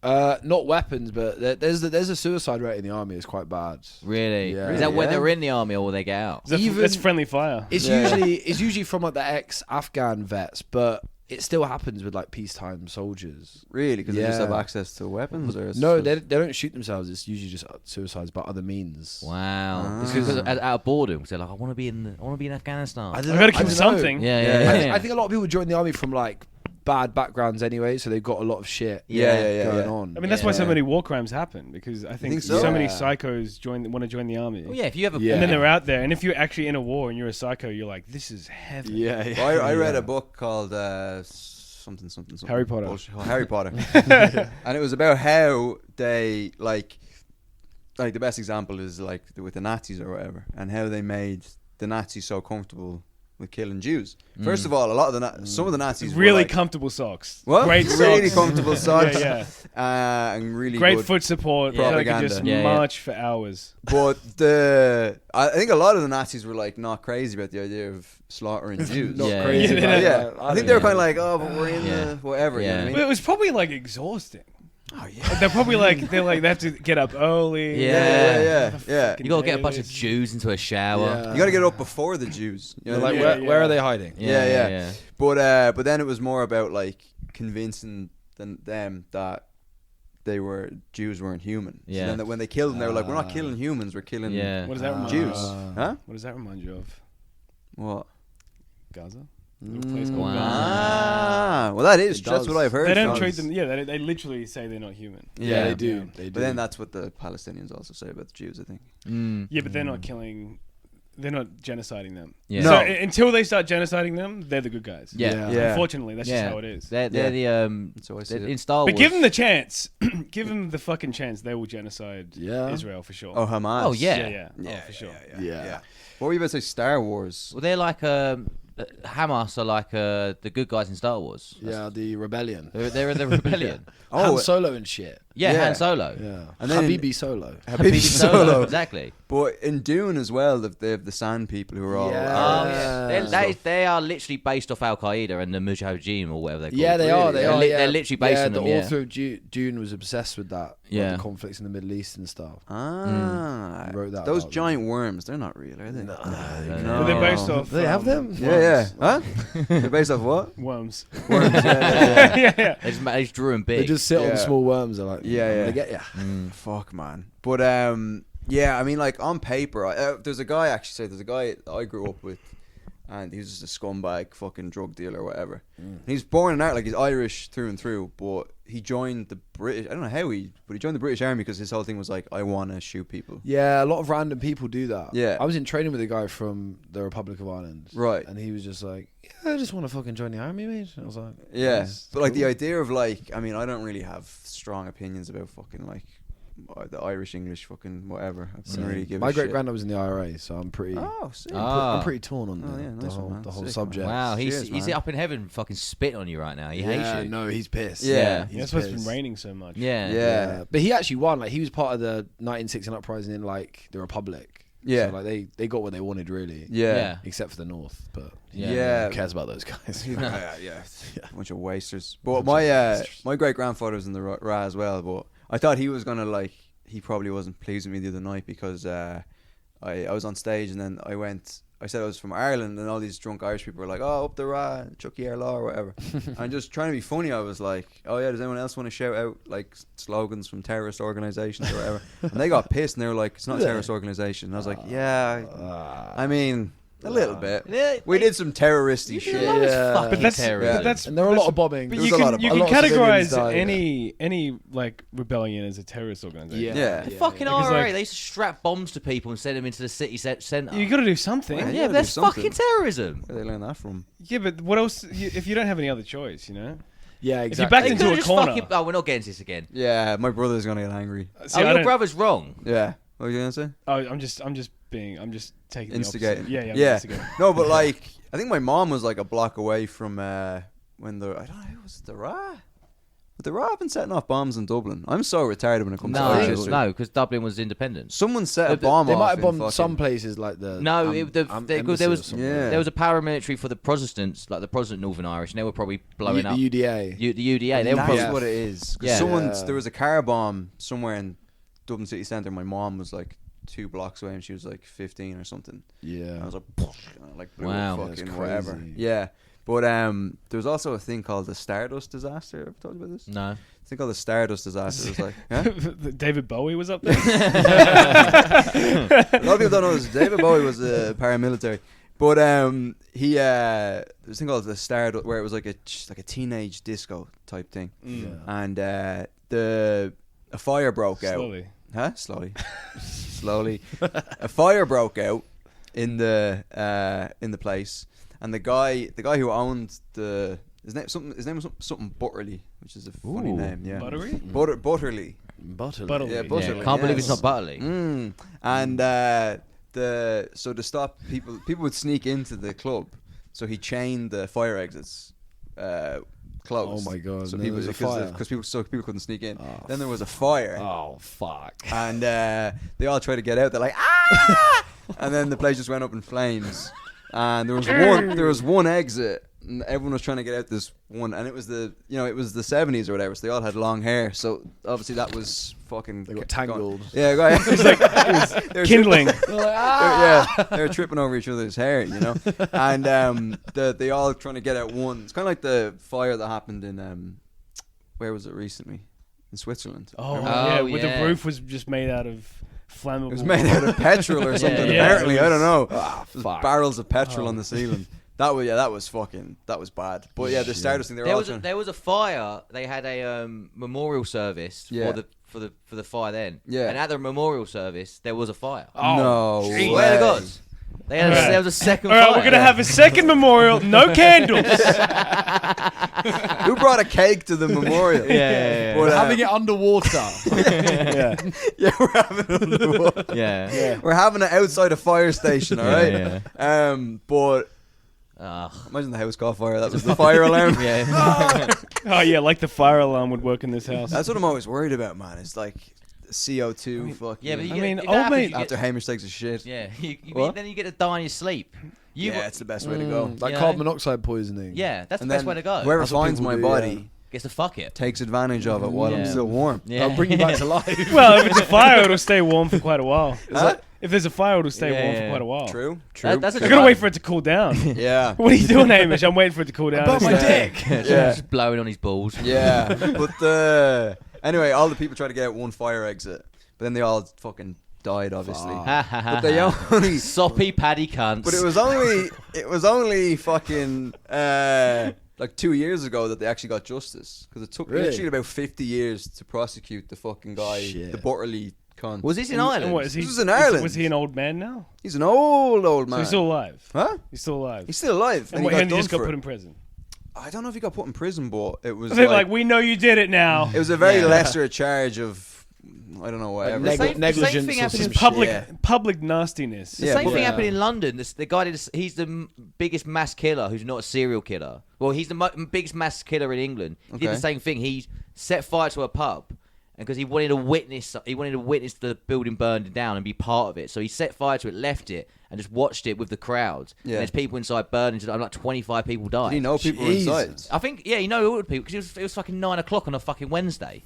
Not weapons, but there's a suicide rate in the army. It's quite bad. Really? Yeah. Is that when Yeah. they're in the army or when they get out? That's friendly fire. It's Yeah. usually from like the ex-Afghan vets, but it still happens with like peacetime soldiers. Really? Because they just Yeah. have access to weapons? Or it's No, just- they don't shoot themselves. It's usually just suicides by other means. Wow. It's Ah. because out of boredom. Because they're like, I want to be in Afghanistan. don't I gotta know- kill don't know. something. Yeah. I think a lot of people join the army from like bad backgrounds anyway, so they've got a lot of shit Yeah. going on. I mean, that's why so Yeah. many war crimes happen, because I think think so, so? many Yeah. psychos want to join the army. Well, yeah. If you have a Yeah. And then they're out there, and if you're actually in a war and you're a psycho, you're like, this is heaven. yeah. Well, I read Yeah. a book called something. Harry Potter. Bullshit. Harry Potter. And it was about how they like the best example is like with the Nazis or whatever, and how they made the Nazis so comfortable with killing Jews. First of all, a lot of some of the Nazis were Really like, comfortable socks. what? Great really socks. comfortable socks. Yeah, And really Great good. foot support. Yeah. So they could just Propaganda. Yeah, yeah. march for hours. But I think a lot of the Nazis were like not crazy about the idea of slaughtering Jews. Not Yeah. crazy. Yeah. about Yeah, that. I think they were don't kind of know. like, oh, but we're in Yeah. the whatever. You know Yeah. what I But mean? it was probably like exhausting. Oh yeah. They're probably like they have to get up early. Yeah. Yeah. You gotta get a bunch of days. Jews into a shower. Yeah. You got to get up before the Jews. You know They're what I like, mean? where are they hiding? Yeah. But then it was more about like convincing them that Jews weren't human. Yeah. So then that when they killed them, they were like, we're not killing humans, we're killing Yeah. What does that remind you Jews. of? Huh? What does that remind you of? What? Gaza? Little place called Wow. Gaza. Ah, well, that is. It That's does. what I've heard. They don't from treat others. them. Yeah, they literally say they're not human. Yeah, they Yeah. do. They do. But then that's what the Palestinians also say about the Jews, I think. Mm. Yeah, but they're not killing. They're not genociding them. Yeah. So No. until they start genociding them, they're the good guys. Yeah. Yeah. Unfortunately, that's Yeah. just how it is. They're Yeah. the That's how I see they're it. in Star Wars. But give them the chance. Give them the fucking chance. They will genocide Yeah. Israel for sure. Oh, Hamas. Oh, yeah. yeah. Yeah, Oh, for sure. Yeah. What were you about to say? Star Wars. Well, they're like Hamas are like the good guys in Star Wars. Yeah, the rebellion. They're in the rebellion. Han Oh, Solo and shit. Yeah, Han Solo. Yeah. And then Habibi Solo. Habibi Solo. Exactly. But in Dune as well, they have the sand people who are all Yeah. Oh, Arabs. yeah. They are literally based off Al Qaeda and the Mujahideen or whatever they're called. Yeah, they are. They Really? are. They're literally based on them. The Yeah. author of Dune was obsessed with that. Yeah. Like the conflicts in the Middle East and stuff. Ah, Wrote that those about giant worms, they're not real, are they? No. But they're based off. Do they have them? Yeah, yeah. Huh? They're based off what? Worms. Worms. Yeah. yeah. They just drew them They big. just sit Yeah. on small worms. They're like, Yeah. They get ya. Fuck, man. But yeah, I mean, like on paper, there's a guy that I grew up with, and he's just a scumbag, fucking drug dealer, or whatever. He's born and out, like he's Irish through and through, but he joined the British. I don't know how but he joined the British Army because his whole thing was like, I want to shoot people. Yeah, a lot of random people do that. Yeah. I was in training with a guy from the Republic of Ireland. Right. And he was just like, yeah, I just want to fucking join the army, mate. And I was like, Yeah, "That's but like the cool." idea of like, I mean, I don't really have strong opinions about fucking like the Irish, English, fucking whatever. I couldn't really give My a great shit. granddad was in the IRA, so I'm pretty. Oh, sick. Ah. I'm pretty torn on Oh, yeah, the nice one, whole, man. the whole Sick, subject. Wow, Cheers, he's man. up in heaven fucking spitting on you right now. He hates Yeah, you. no, he's pissed. Yeah. he's That's why it's been pissed. raining so much. Yeah. Yeah. But he actually won. Like he was part of the 1916 uprising in like the Republic. Yeah. So like they got what they wanted really. Yeah. Yeah. Except for the North, but Yeah. who cares about those guys? Yeah. A bunch of wasters. But my great grandfather was in the Ra as well. But I thought he was gonna like. He probably wasn't pleased with me the other night because I was on stage and then I said I was from Ireland and all these drunk Irish people were like, oh, up the Ra, Chucky Air Law or whatever. And just trying to be funny, I was like, oh yeah, does anyone else want to shout out like slogans from terrorist organizations or whatever? And they got pissed and they were like, it's not a terrorist organization. And I was like, yeah, I mean, a little bit. Yeah, We did some terroristy Shit. shit. Yeah. But that's Yeah. but that's And there were a lot of bombing. But There you was a lot can of you bombing. can A lot of civilians categorize died, any like rebellion as a terrorist organization. Yeah. The fucking Because, IRA, like- they used to strap bombs to people and send them into the city centre. You got to do something. Well, yeah, gotta but do that's something. fucking terrorism. Where they learn that from? Yeah, but what else? If you don't have any other choice, you know. Yeah, If you exactly. backed They into could've a just corner. fucking. Oh, we're not getting to this again. Yeah, my brother's gonna get angry. See, Oh, I your don't- brother's wrong. Yeah. What were you gonna say? Oh, I'm just taking the Instigating. opposite. Yeah, Yeah. instigating. No, but like, I think my mom was like a block away from when I don't know, was it the Ra? But the Ra have been setting off bombs in Dublin. I'm so retarded when it comes to Irish history. No, because Dublin was independent. Someone set a They bomb might off have in bombed fucking- some places like the No, there embassy or was something. Yeah. there was a paramilitary for the Protestants, like the Protestant Northern Irish, and they were probably blowing up the UDA. the UDA. They were That's probably Yeah. what it is. 'Cause Yeah. there was a car bomb somewhere in Dublin city centre. My mom was like 2 blocks away and she was like 15 or something. Yeah. I was like, and I, like blew Wow. up That's fucking crazy. whatever. Yeah. But there was also a thing called the Stardust disaster. Ever told you about this? no. A thing called the Stardust disaster. It was like, huh? David Bowie was up there. A lot of people don't know this. David Bowie was a paramilitary, but he there's a thing called the Stardust where it was like a teenage disco type thing, and a fire broke out. Slowly. Huh? Slowly. A fire broke out in the place, and the guy who owned his name was something Butterly, which is a funny Ooh. name. Yeah. Buttery? Butterly. Butterly. Butterly. Yeah, Butterly. Yeah, can't believe it's yes. not Butterly. And so to stop people would sneak into the club, so he chained the fire exits closed. Oh my God, So and then people there was a fire. because people couldn't sneak in. Oh, Then there was a fire, Oh fuck. and they all tried to get out. They're like ah, and then the place just went up in flames. And there was one exit. And everyone was trying to get out this one, and it was the 70s or whatever, so they all had long hair. So obviously that was fucking. They got tangled. Yeah, go ahead. They were Kindling. they were tripping over each other's hair, you know. And they all trying to get out one. It's kind of like the fire that happened in where was it recently? In Switzerland. Oh, Remember? yeah, Oh, where yeah. the roof was just made out of flammable. It was made out of petrol or something. Yeah. Apparently, I don't know. fuck. There's barrels of petrol on the ceiling. That was bad. But yeah, the Stardust thing. They were all trying. There was a fire. They had a memorial service Yeah. for the fire then. Yeah. And at the memorial service, there was a fire. No geez. way. Swear to God. There was a second All fire. right, we're gonna have a second memorial. No candles. Who brought a cake to the memorial? Yeah. But, Having it underwater. yeah. yeah, we're having it Yeah. We're having it outside a fire station, all right? Yeah, But Imagine the house caught fire. That was the fire alarm. Yeah. Oh yeah, like the fire alarm would work in this house. That's what I'm always worried about, man. It's like CO2 fucking. Yeah, but you I get, mean, if that old happens, mate- you get- after Hamish takes a shit. yeah, What? then you get to die in your sleep. Yeah, it's the best way to go. Like You carbon know? monoxide poisoning. Yeah, that's And the best then way to go. whoever That's what finds people my do, body Gets to fuck it. takes advantage of it while I'm Yeah. still warm. Yeah. I'll bring you back to life. Well, if it's a fire, it'll stay warm for quite a while. Huh? If there's a fire, it'll stay Yeah, warm for yeah. quite a while. True. That's a I gotta wait for it to cool down. Yeah. What are you doing, Hamish? I'm waiting for it to cool down. About my dick. Yeah. Just blowing on his balls. Yeah. Anyway, all the people try to get out one fire exit, but then they all fucking died, obviously. But they only. Soppy paddy cunts. But it was only fucking like 2 years ago that they actually got justice, because it took Really? literally about 50 years to prosecute the fucking guy, Shit. the Butterley cunt. Was this in And Ireland? what, is he, This was in Ireland. Was he an old man now? He's an old So man. he's still alive. Huh? He's still alive. He's still alive. and he when he done just got for put it. in prison. I don't know if he got put in prison, but it was They're like, we know you did it now. it was a very Yeah. lesser charge of, I don't know, whatever. neg- the same negligence thing or happened some in shit. Public Yeah. public nastiness. The Yeah, same but- thing happened in London. The guy he's the biggest mass killer who's not a serial killer. Well, he's the biggest mass killer in England. He did Okay. the same thing. He set fire to a pub, and because he wanted to witness the building burned down and be part of it. So he set fire to it, left it, and just watched it with the crowd. Yeah. And there's people inside burning. Like 25 people died. Did he know people were Jesus. inside? I think he know all the people because it was fucking 9 o'clock on a fucking Wednesday.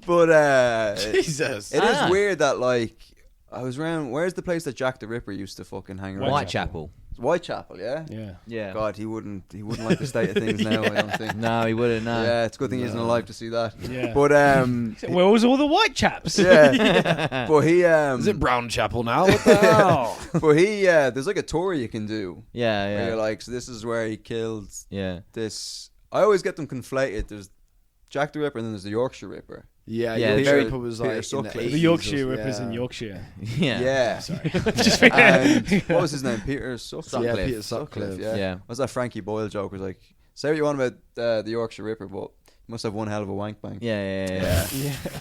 But Jesus. it Ah. is weird that, like, I was around. Where's the place that Jack the Ripper used to fucking hang around? Whitechapel. Whitechapel, yeah. Yeah. Yeah. God, he wouldn't like the state of things now. I don't think. No, he wouldn't. No. Yeah, it's a good thing he isn't alive to see that. Yeah. But Where was all the white chaps? yeah. But he Is it Brown Chapel now? What the hell? But he there's like a tour you can do. Yeah. Where you're Yeah. like, so this is where he killed Yeah. this. I always get them conflated. There's Jack the Ripper and then there's the Yorkshire Ripper. Yeah, Yeah, Yorkshire Peter- Ripper was Peter like in Sutcliffe. the The 80s The Yorkshire or- Rippers in yeah. Yorkshire. Yeah. Yeah. Just And what was his name? Peter Sutcliffe. Yeah, Sutcliffe. Peter Sutcliffe. Yeah. Yeah. What's that Frankie Boyle joke? Was like, say what you want about the Yorkshire Ripper, but you must have one hell of a wank bank. Yeah. Yeah.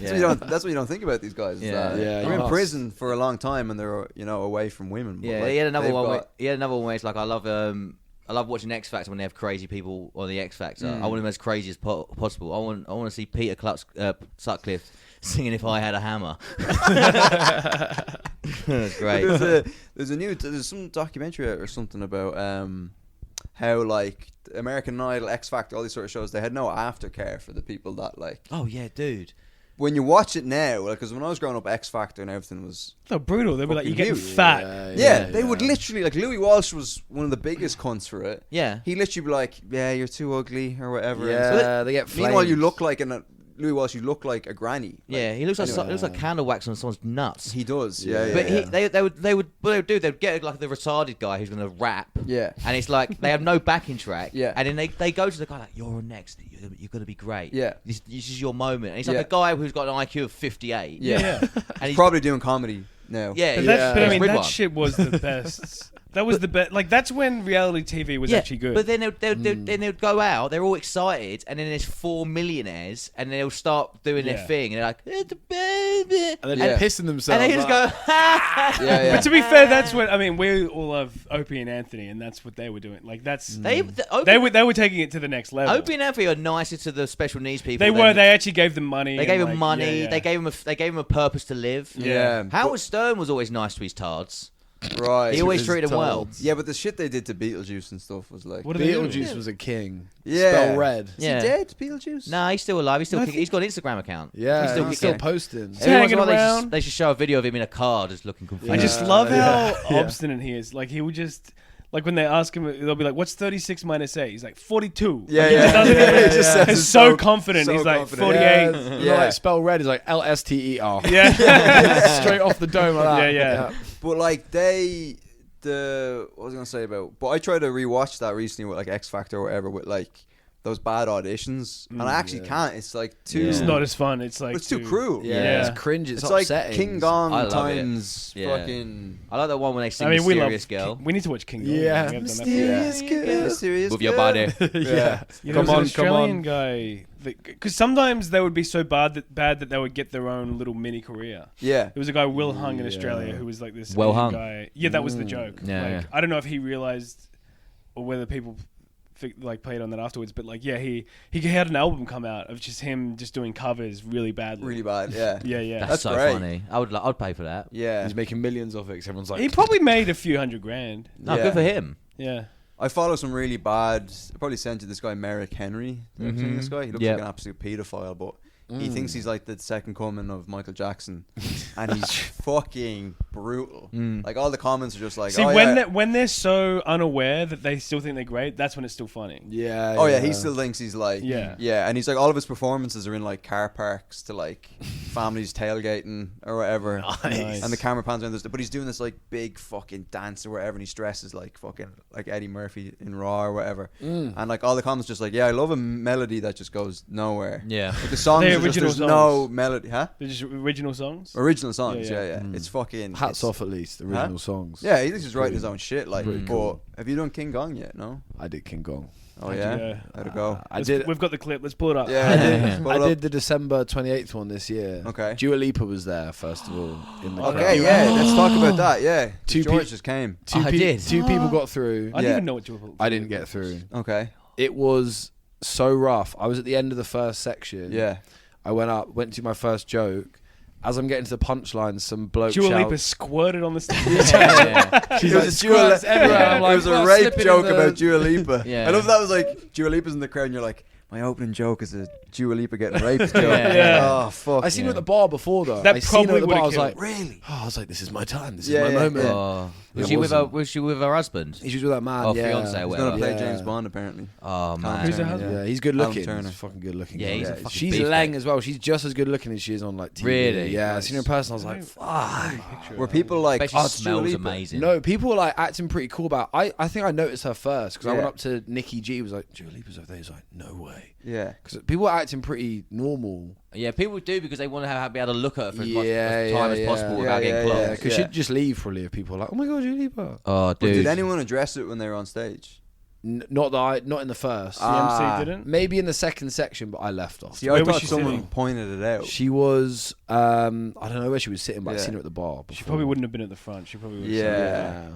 That's what you don't think about these guys. Is Yeah. that Yeah, they're you in must. prison for a long time and they're away from women. But Yeah, like, he had another they've one. got- He had another one where it's like I love watching X Factor when they have crazy people on the X Factor. I want them as crazy as possible. I want to see Peter Sutcliffe singing "If I Had a Hammer." That's great. There's some documentary out or something about how, like, American Idol, X Factor, all these sort of shows, they had no aftercare for the people that, like, Oh yeah, dude. when you watch it now, like, because when I was growing up, X Factor and everything was So brutal. They'd be like, Fucking you're getting huge. fat. they would literally, like, Louis Walsh was one of the biggest cunts for it. Yeah. He literally be like, yeah, you're too ugly or whatever. Yeah, And so they get meanwhile, you flamed. look like Louis Walsh, you look like a granny. Like, Yeah, he looks like anyway. he looks like candle wax on someone's nuts. He does. Yeah, yeah. But yeah. they would they'd get like the retarded guy who's gonna rap. Yeah. And it's like they have no backing track. Yeah. And then they go to the guy like, you're on next. You're gonna be great. Yeah. This is your moment. And he's like Yeah. a guy who's got an IQ of 58. Yeah. And He's he's probably doing comedy now. yeah. But, Yeah. but I mean, With that one. shit was the best. That was the best. Like, that's when reality TV was actually good. But then they'd go out, they're all excited, and then there's 4 millionaires, and they'll start doing their Yeah. thing, and they're like, it's a baby. And then Yeah. pissing themselves. And they just like- go, ha! Yeah, yeah. But to be fair, that's what I mean. We all love Opie and Anthony, and that's what they were doing. Like, that's They they were taking it to the next level. Opie and Anthony are nicer to the special needs people. They than- were. They actually gave them money. They and, gave him like, money. yeah. They gave him a purpose to live. Yeah. Howard Stern was always nice to his tards. Right. He always his treated him well. toads. Yeah, but the shit they did to Beetlejuice and stuff was like. What are they doing? Beetlejuice was a king. Yeah. Spell red. Is Yeah. he dead, Beetlejuice? Nah, he's still alive. No, I He's got an Instagram account. Yeah, He's still he's kicking still it. posting. He's Every once in a hanging while around. they should show a video of him in a car just looking confused. I just Yeah. love how Yeah. obstinate he is. Like, he would just. Like, when they ask him, they'll be like, "What's 36 minus 8?" He's like, 42. Yeah, Like, he yeah. just doesn't Yeah, even- he just says He's it so so- confident. so He's like, confident. 48. Yeah, Yeah. like spell red is like LSTER. Yeah. Straight off the dome like that. Yeah. But like what was I gonna say about? But I tried to rewatch that recently with like X Factor or whatever with like those bad auditions, and I actually can't. It's like too. It's not as fun. It's like It's too cruel. Yeah, Yeah. it's cringe. It's, It's like upsetting. King Gong I love it. times Yeah. fucking. I like that one when they sing I mean, we love. Mysterious Girl. We need to watch King Kong. Yeah. We haven't done that for- Mysterious girl. Mysterious With your girl. body. Yeah. You know, Come there on, was an come Australian on. guy. Because sometimes they would be so bad that they would get their own little mini career. Yeah. There was a guy, Will Hung, in Yeah. Australia, who was like this Will Asian Hung. guy. Yeah, that was the joke. Yeah, like, yeah. I don't know if he realized or whether people like played on that afterwards. But like, yeah, he had an album come out of just him just doing covers really badly. Really bad, yeah. Yeah. That's so great. funny. I'd pay for that. Yeah. He's making millions of it. 'Cause everyone's like, He probably made a few $100,000. No, Yeah. good for him. Yeah. I follow some really bad. I probably sent you this guy Merrick Henry. Have you seen this guy? He looks Yep. like an absolute paedophile, but he thinks he's like the second coming of Michael Jackson, and he's fucking brutal. Like all the comments are just like, See, oh, when they're so unaware that they still think they're great, that's when it's still funny. yeah. oh yeah, he still thinks he's like, Yeah. and he's like all of his performances are in like car parks to like families tailgating or whatever. Nice. And the camera pans around this, but he's doing this like big fucking dance or whatever, and he dresses like fucking like Eddie Murphy in Raw or whatever. And like all the comments just like, yeah, I love a melody that just goes nowhere. Yeah. Like the songs They're are just, original there's no songs. melody, huh? They're just original songs. Original songs, Yeah, yeah. It's fucking Hats it's- off at least. Original Huh? songs. Yeah, he's just writing his own shit. Like, Pretty but cool. have you done King Gong yet? No. I did King Kong. Oh How'd yeah. you go? How'd it go? I did. We've got the clip. Let's pull it up. Yeah, I did. Pull I it up. did the December 28th one this year. Okay. Dua Lipa was there first of all in the crowd. Okay, yeah. Let's talk about that. Yeah. Two George pe- just came. I did. Two people got through. I didn't Yeah. even know what to. I didn't get through. Okay. It was so rough. I was at the end of the first section. Yeah. I went to my first joke. As I'm getting to the punchline, some bloke Dua Lipa shouts. squirted on the stage. She's It like, was a Dua squirts Lipa. everywhere. I'm like, It was a "Well, rape slipping joke in the-" about Dua Lipa. Yeah. I love that was like Dua Lipa's in the crowd and you're like, my opening joke is a Dua Lipa getting raped joke. Yeah. Oh fuck. I seen her at the bar before though. That I seen her probably at the bar. I would've was like, killed. Really? oh, I was like, this is my time. This Yeah, is my yeah, moment. yeah. Oh. It Was wasn't. she with her husband? She was with that man. Oh, yeah. fiance or He's gonna whatever. play Yeah. James Bond apparently. Oh man. Who's her Turner, husband? Yeah, he's good Alan looking. Turner. He's fucking good looking. Yeah, he's a guy. fucking She's beefcake. Lang as well. She's just as good looking as she is on like TV. Really? Yeah, I Nice. seen her in person. I was like, fuck. Were people like, Bet she oh, it's Dua smells Lipa. amazing. No, people were like acting pretty cool about. I think I noticed her first because I went Yeah. up to Nikki G. Was like, Dua Lipa's over there. He's like, no way. Yeah. Because people were acting pretty normal. Yeah, people do because they want to be able to look at her for as much Yeah, time as yeah, possible yeah. without Yeah, getting yeah, close. yeah. Because she'd just leave probably if people were like, oh my god, Dua Lipa. Oh, But dude. did anyone address it when they were on stage? Not in the first. CMC didn't. Maybe in the second section, but I left off. See, I Where was thought she someone sitting? pointed it out. She was, I don't know where she was sitting, but I Yeah. seen her at the bar. She before. probably wouldn't have been at the front. She probably would. Yeah.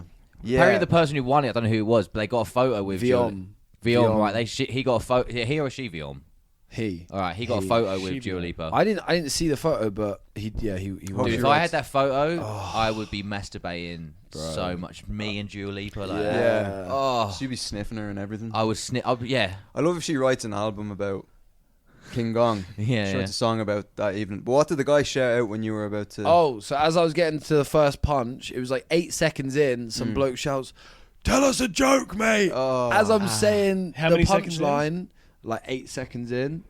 Yeah. Apparently, the person who won it, I don't know who it was, but they got a photo with Vion. Vion, right? He got a photo. He or she Vion? He. All right, he got a He. photo She with Dua Vion. Lipa. I didn't see the photo, but he was. Dude, if I had that photo, I would be masturbating Bro. so much. Me and Dua Lipa, like Yeah. that. Oh, She'd be sniffing her and everything. I would snip. Yeah, I love if she writes an album about King Gong. Yeah, She yeah. writes a song about that evening. But what did the guy shout out when you were about to? Oh, so as I was getting to the first punch, it was like 8 seconds in. Some bloke shouts, "Tell us a joke, mate!" Oh. As I'm saying How the many seconds in? punchline, like 8 seconds in,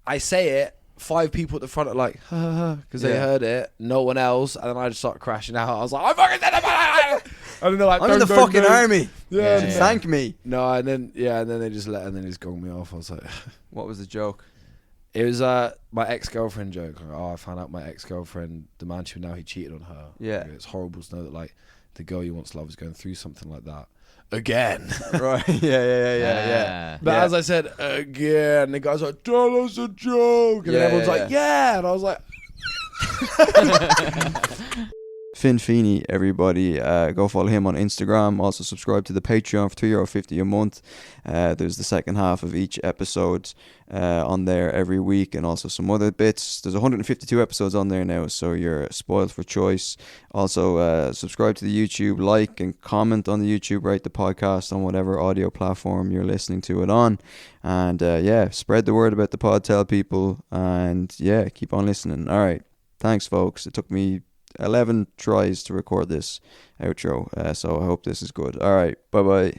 I say it. 5 people at the front are like, because they Yeah. heard it. No one else, and then I just start crashing out. I was like, "I fucking said it!" And then they're like, I'm in the "Don't, don't, fucking don't." army. Yeah, Yeah. Thank me. No, and then they just gonged me off. I was like, What was the joke? it was my ex-girlfriend joke. Like, oh, I found out my ex-girlfriend, the man she was now, he cheated on her. Yeah. Like, it's horrible to know that like the girl you once loved is going through something like that again. Right. Yeah. But Yeah. as I said, again, the guy's like, "Tell us a joke," and Yeah, then everyone's yeah, like, "Yeah," and I was like, Feeney, everybody, go follow him on Instagram. Also subscribe to the Patreon for €3.50 a month. There's the second half of each episode on there every week, and also some other bits. There's 152 episodes on there now, so you're spoiled for choice. Also, subscribe to the YouTube, like and comment on the YouTube, rate the podcast on whatever audio platform you're listening to it on, and spread the word about the pod, tell people, and keep on listening. All right, thanks folks. It took me 11 tries to record this outro, so I hope this is good. All right, bye bye.